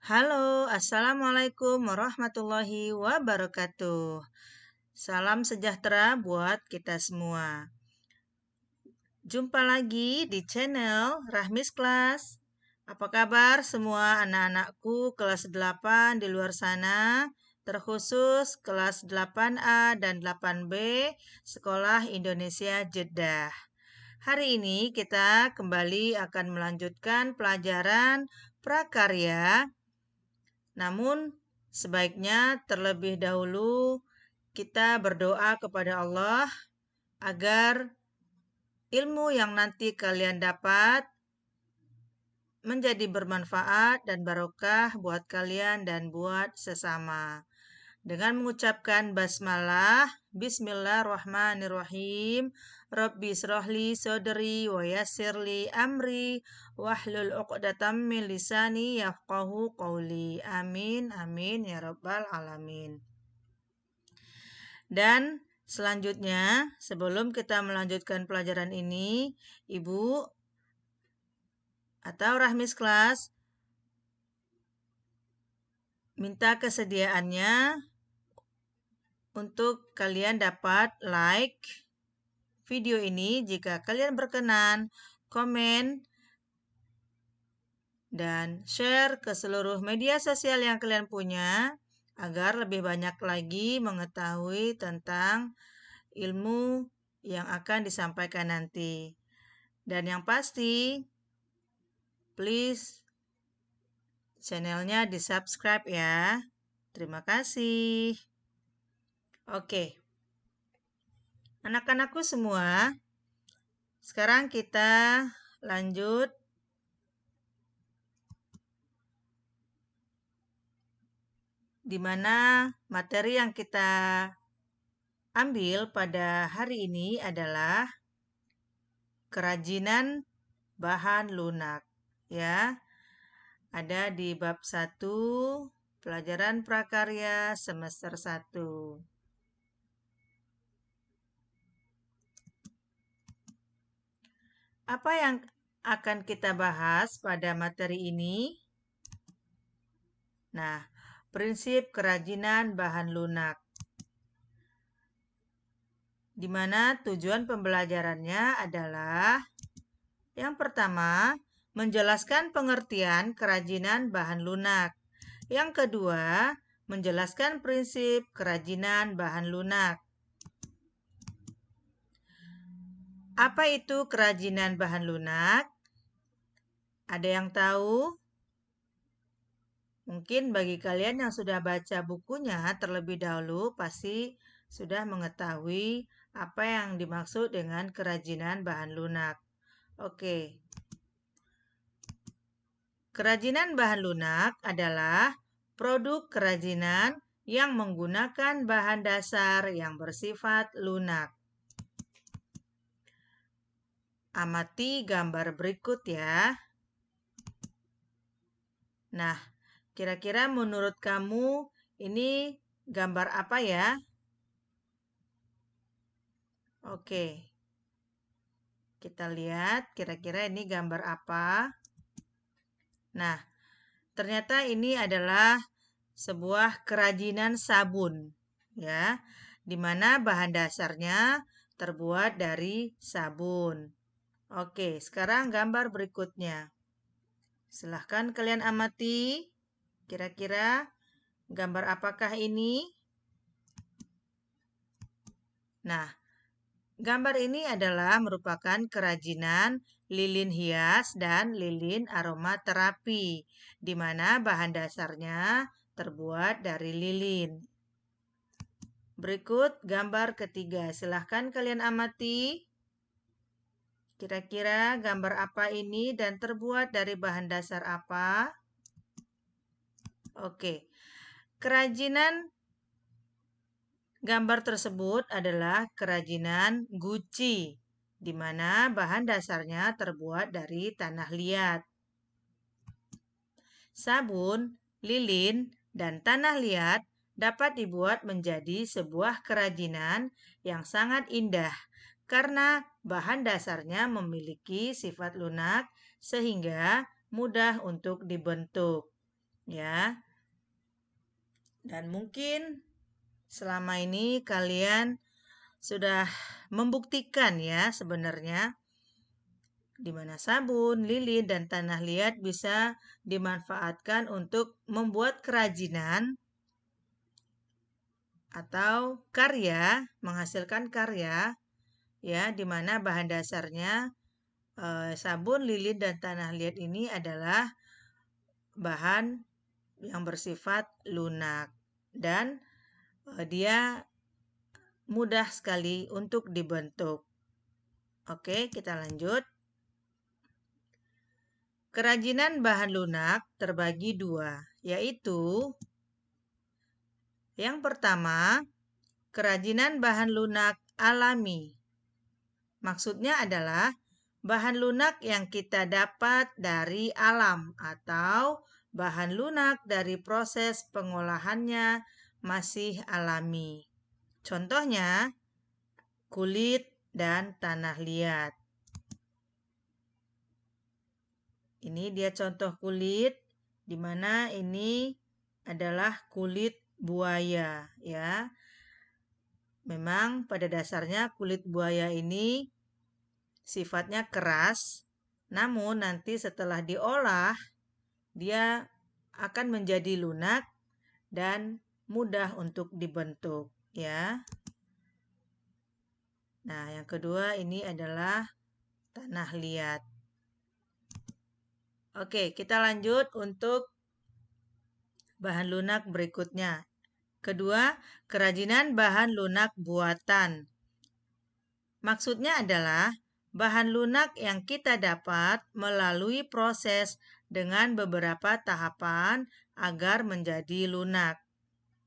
Halo, Assalamualaikum warahmatullahi wabarakatuh. Salam sejahtera buat kita semua. Jumpa lagi di channel Rahmis Kelas. Apa kabar semua anak-anakku kelas 8 di luar sana, terkhusus kelas 8A dan 8B Sekolah Indonesia Jeddah. Hari ini kita kembali akan melanjutkan pelajaran prakarya. Namun, sebaiknya terlebih dahulu kita berdoa kepada Allah agar ilmu yang nanti kalian dapat menjadi bermanfaat dan barokah buat kalian dan buat sesama. Dengan mengucapkan basmalah, Bismillahirrahmanirrahim, Rabbi srohli sodri wa yassirli amri wahlul uqdatam min lisani yafqahu qawli. Amin, amin, ya rabbal alamin. Dan selanjutnya, sebelum kita melanjutkan pelajaran ini, Ibu atau Rahmis Kelas minta kesediaannya untuk kalian dapat like video ini jika kalian berkenan, komen, dan share ke seluruh media sosial yang kalian punya agar lebih banyak lagi mengetahui tentang ilmu yang akan disampaikan nanti. Dan yang pasti, please channelnya di-subscribe ya. Terima kasih. Oke. Anak-anakku semua, sekarang kita lanjut di mana materi yang kita ambil pada hari ini adalah kerajinan bahan lunak. Ya, ada di bab 1, pelajaran prakarya semester 1. Apa yang akan kita bahas pada materi ini? Nah, prinsip kerajinan bahan lunak, di mana tujuan pembelajarannya adalah yang pertama, menjelaskan pengertian kerajinan bahan lunak. Yang kedua, menjelaskan prinsip kerajinan bahan lunak. Apa itu kerajinan bahan lunak? Ada yang tahu? Mungkin bagi kalian yang sudah baca bukunya terlebih dahulu pasti sudah mengetahui apa yang dimaksud dengan kerajinan bahan lunak. Oke. Kerajinan bahan lunak adalah produk kerajinan yang menggunakan bahan dasar yang bersifat lunak. Amati gambar berikut ya. Nah, kira-kira menurut kamu ini gambar apa ya? Oke. Kita lihat kira-kira ini gambar apa. Nah, ternyata ini adalah sebuah kerajinan sabun, ya, di mana bahan dasarnya terbuat dari sabun. Oke, sekarang gambar berikutnya. Silahkan kalian amati, kira-kira gambar apakah ini? Nah, gambar ini adalah merupakan kerajinan lilin hias dan lilin aromaterapi, di mana bahan dasarnya terbuat dari lilin. Berikut gambar ketiga. Silahkan kalian amati. Kira-kira gambar apa ini dan terbuat dari bahan dasar apa? Oke. Kerajinan gambar tersebut adalah kerajinan guci, di mana bahan dasarnya terbuat dari tanah liat. Sabun, lilin, dan tanah liat dapat dibuat menjadi sebuah kerajinan yang sangat indah karena bahan dasarnya memiliki sifat lunak sehingga mudah untuk dibentuk. ya. Dan mungkin selama ini kalian sudah membuktikan ya sebenarnya di mana sabun, lilin, dan tanah liat bisa dimanfaatkan untuk membuat kerajinan atau karya, menghasilkan karya, ya, di mana bahan dasarnya sabun, lilin, dan tanah liat ini adalah bahan yang bersifat lunak dan dia mudah sekali untuk dibentuk. Oke, kita lanjut. Kerajinan bahan lunak terbagi dua, yaitu yang pertama, kerajinan bahan lunak alami. Maksudnya adalah bahan lunak yang kita dapat dari alam atau bahan lunak dari proses pengolahannya masih alami. Contohnya, kulit dan tanah liat. Ini dia contoh kulit, di mana ini adalah kulit buaya, ya. Memang pada dasarnya kulit buaya ini sifatnya keras, namun nanti setelah diolah, dia akan menjadi lunak dan mudah untuk dibentuk, ya. Nah, yang kedua ini adalah tanah liat. Oke, kita lanjut untuk bahan lunak berikutnya. Kedua, kerajinan bahan lunak buatan. Maksudnya adalah bahan lunak yang kita dapat melalui proses dengan beberapa tahapan agar menjadi lunak.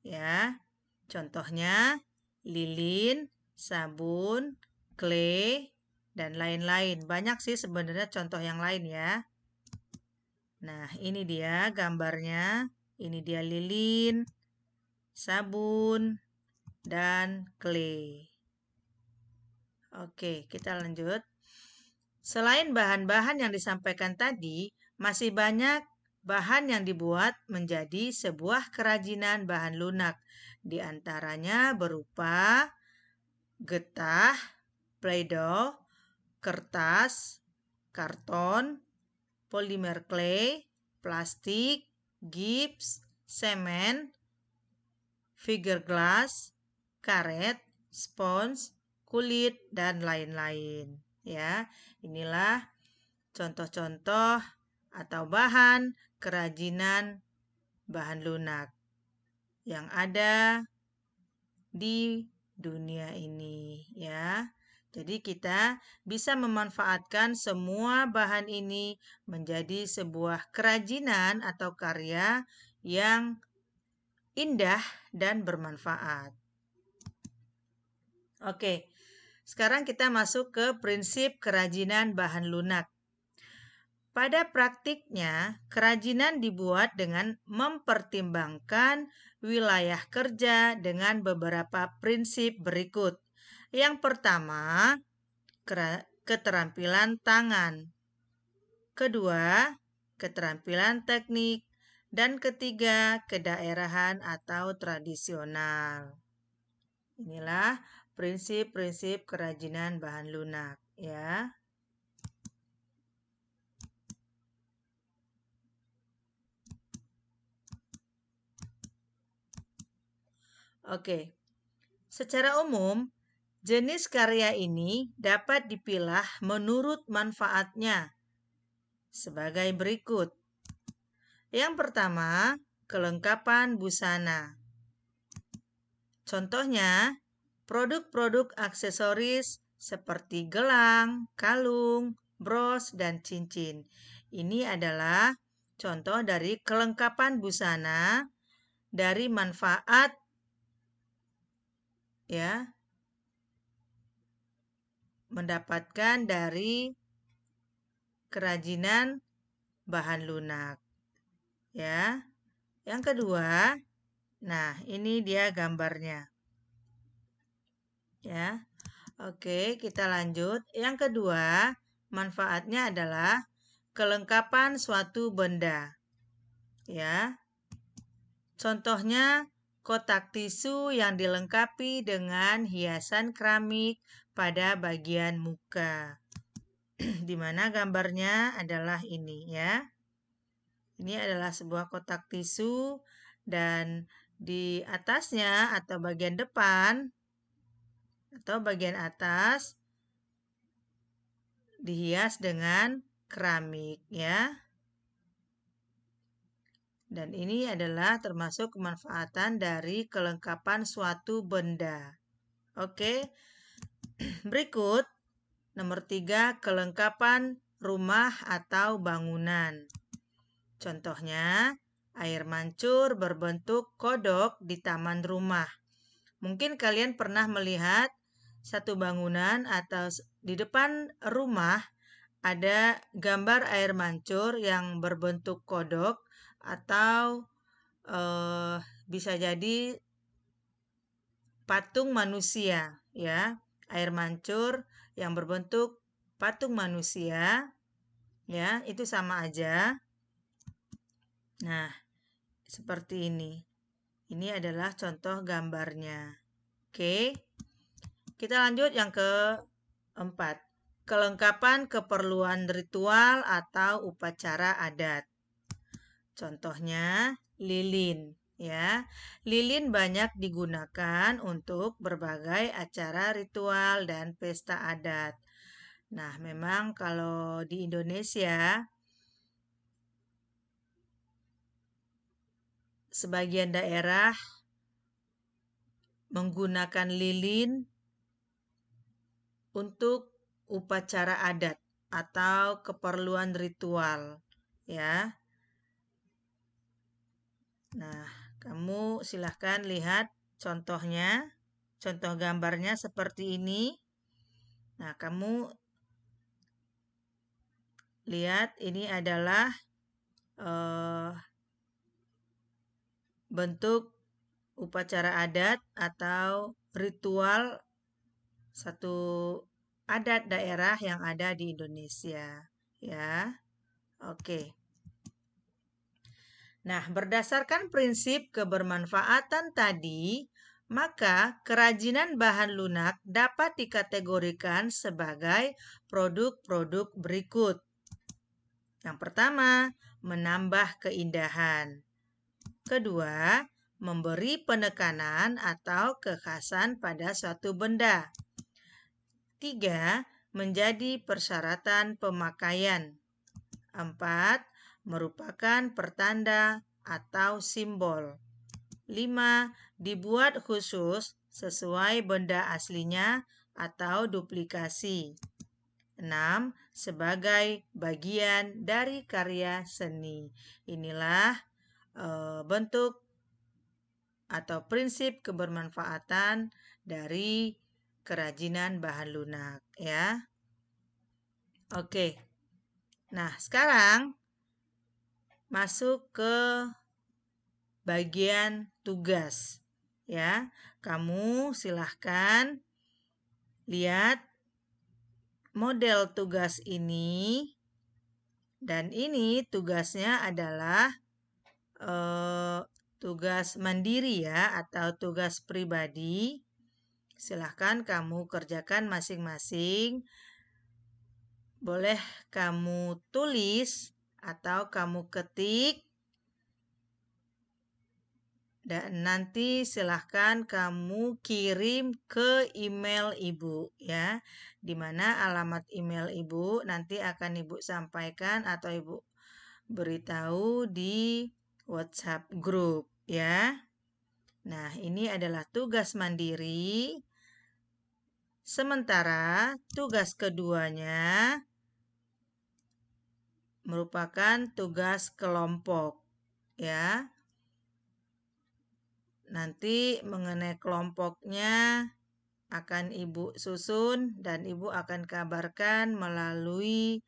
Ya, contohnya lilin, sabun, clay, dan lain-lain. Banyak sih sebenarnya contoh yang lain ya. Nah, ini dia gambarnya. Ini dia lilin, sabun, dan clay. Oke, kita lanjut. Selain bahan-bahan yang disampaikan tadi, masih banyak bahan yang dibuat menjadi sebuah kerajinan bahan lunak. Di antaranya berupa getah, play-doh, kertas, karton, polimer clay, plastik, gips, semen, fiberglass, karet, spons, kulit, dan lain-lain. Ya, inilah contoh-contoh atau bahan kerajinan bahan lunak yang ada di dunia ini, ya. Jadi kita bisa memanfaatkan semua bahan ini menjadi sebuah kerajinan atau karya yang indah dan bermanfaat. Oke, sekarang kita masuk ke prinsip kerajinan bahan lunak. Pada praktiknya, kerajinan dibuat dengan mempertimbangkan wilayah kerja dengan beberapa prinsip berikut. Yang pertama, keterampilan tangan. Kedua, keterampilan teknik. Dan ketiga, kedaerahan atau tradisional. Inilah prinsip-prinsip kerajinan bahan lunak, ya. Oke, secara umum, jenis karya ini dapat dipilah menurut manfaatnya sebagai berikut. Yang pertama, kelengkapan busana. Contohnya, produk-produk aksesoris seperti gelang, kalung, bros, dan cincin. Ini adalah contoh dari kelengkapan busana dari manfaat ya mendapatkan dari kerajinan bahan lunak. Ya. Yang kedua, nah ini dia gambarnya. Ya. Oke, kita lanjut. Yang kedua, manfaatnya adalah kelengkapan suatu benda. Ya. Contohnya, kotak tisu yang dilengkapi dengan hiasan keramik pada bagian muka. Di mana gambarnya adalah ini ya. Ini adalah sebuah kotak tisu dan di atasnya atau bagian depan atau bagian atas dihias dengan keramik ya. Dan ini adalah termasuk kemanfaatan dari kelengkapan suatu benda. Oke, berikut nomor 3, kelengkapan rumah atau bangunan. Contohnya, air mancur berbentuk kodok di taman rumah. Mungkin kalian pernah melihat satu bangunan atau di depan rumah ada gambar air mancur yang berbentuk kodok atau bisa jadi patung manusia ya, air mancur yang berbentuk patung manusia ya, itu sama aja. Nah, seperti ini. Ini adalah contoh gambarnya. Oke. Kita lanjut yang keempat. Kelengkapan keperluan ritual atau upacara adat. Contohnya lilin ya. Lilin banyak digunakan untuk berbagai acara ritual dan pesta adat. Nah, memang kalau di Indonesia sebagian daerah menggunakan lilin untuk upacara adat atau keperluan ritual ya. Nah, kamu silahkan lihat contohnya, contoh gambarnya seperti ini. Nah, kamu lihat ini adalah bentuk upacara adat atau ritual satu adat daerah yang ada di Indonesia ya. Oke. Nah, berdasarkan prinsip kebermanfaatan tadi, maka kerajinan bahan lunak dapat dikategorikan sebagai produk-produk berikut. Yang pertama, menambah keindahan. Kedua, memberi penekanan atau kekhasan pada suatu benda. 3, menjadi persyaratan pemakaian. 4, merupakan pertanda atau simbol. 5, dibuat khusus sesuai benda aslinya atau duplikasi. 6, sebagai bagian dari karya seni. Inilah bentuk atau prinsip kebermanfaatan dari kerajinan bahan lunak ya. Oke. Nah, sekarang masuk ke bagian tugas ya. Kamu silahkan lihat model tugas ini, dan ini tugasnya adalah tugas mandiri ya atau tugas pribadi. Silahkan kamu kerjakan masing-masing. Boleh kamu tulis atau kamu ketik, dan nanti silahkan kamu kirim ke email Ibu ya. Di mana alamat email Ibu nanti akan Ibu sampaikan atau Ibu beritahu di WhatsApp group ya. Nah, ini adalah tugas mandiri. Sementara tugas keduanya merupakan tugas kelompok ya. Nanti mengenai kelompoknya akan Ibu susun dan Ibu akan kabarkan melalui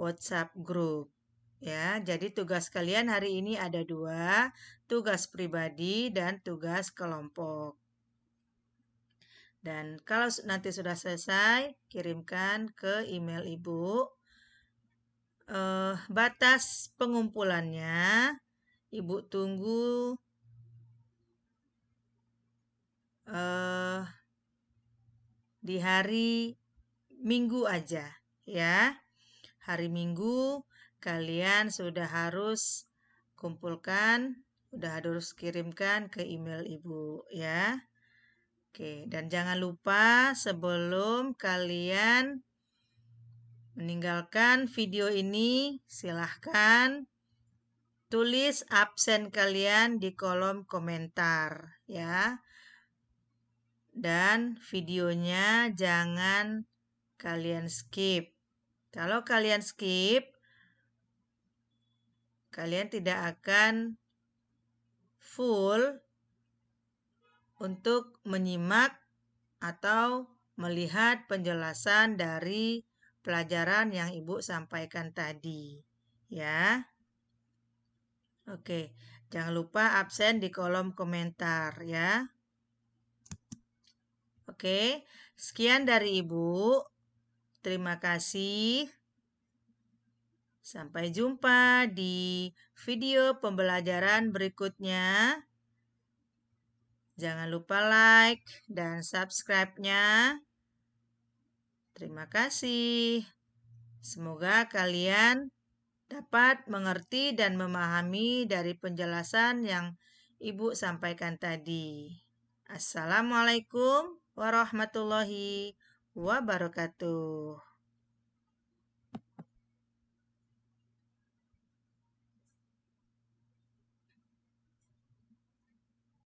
WhatsApp group ya. Jadi tugas kalian hari ini ada 2, tugas pribadi dan tugas kelompok. Dan kalau nanti sudah selesai, kirimkan ke email Ibu. Batas pengumpulannya, Ibu tunggu di hari Minggu aja ya. Hari Minggu kalian sudah harus kumpulkan, sudah harus kirimkan ke email Ibu ya. Oke, dan jangan lupa sebelum kalian meninggalkan video ini, silahkan tulis absen kalian di kolom komentar ya. Dan videonya jangan kalian skip. Kalau kalian skip, kalian tidak akan full untuk menyimak atau melihat penjelasan dari pelajaran yang Ibu sampaikan tadi. Ya. Oke, jangan lupa absen di kolom komentar ya. Oke, sekian dari Ibu. Terima kasih. Sampai jumpa di video pembelajaran berikutnya. Jangan lupa like dan subscribe-nya. Terima kasih. Semoga kalian dapat mengerti dan memahami dari penjelasan yang Ibu sampaikan tadi. Assalamualaikum warahmatullahi wabarakatuh.